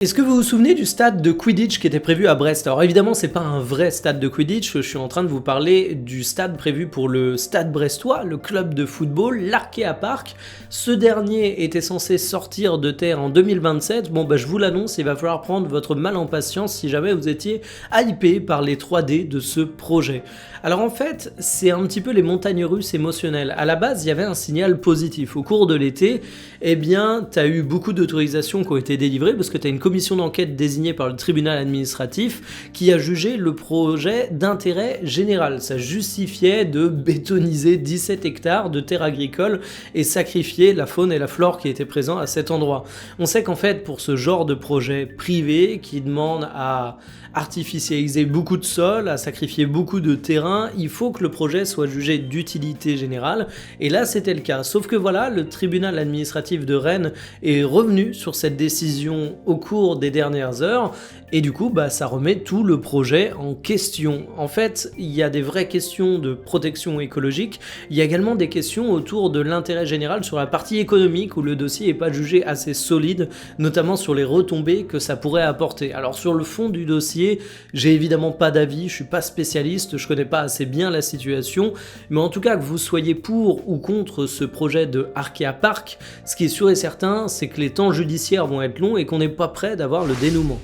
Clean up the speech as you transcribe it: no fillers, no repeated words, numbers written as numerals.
Est-ce que vous vous souvenez du stade de Quidditch qui était prévu à Brest? Alors évidemment, c'est pas un vrai stade de Quidditch, je suis en train de vous parler du stade prévu pour le Stade Brestois, le club de football, l'Arkea Park. Ce dernier était censé sortir de terre en 2027. Bon, je vous l'annonce, il va falloir prendre votre mal en patience si jamais vous étiez hypé par les 3D de ce projet. Alors en fait, c'est un petit peu les montagnes russes émotionnelles. À la base, il y avait un signal positif. Au cours de l'été, eh bien, tu as eu beaucoup d'autorisations qui ont été délivrées parce que tu as une commission d'enquête désignée par le tribunal administratif qui a jugé le projet d'intérêt général. Ça justifiait de bétoniser 17 hectares de terres agricoles et sacrifier la faune et la flore qui étaient présents à cet endroit. On sait qu'en fait, pour ce genre de projet privé qui demande à artificialiser beaucoup de sol, à sacrifier beaucoup de terrain, il faut que le projet soit jugé d'utilité générale, et là c'était le cas. Sauf que voilà, le tribunal administratif de Rennes est revenu sur cette décision au cours des dernières heures, et du coup ça remet tout le projet en question. En fait, il y a des vraies questions de protection écologique, il y a également des questions autour de l'intérêt général sur la partie économique où le dossier n'est pas jugé assez solide, notamment sur les retombées que ça pourrait apporter. Alors sur le fond du dossier, j'ai évidemment pas d'avis, je suis pas spécialiste, je connais pas assez bien la situation, mais en tout cas que vous soyez pour ou contre ce projet de Arkea Park, ce qui est sûr et certain, c'est que les temps judiciaires vont être longs et qu'on n'est pas prêt d'avoir le dénouement.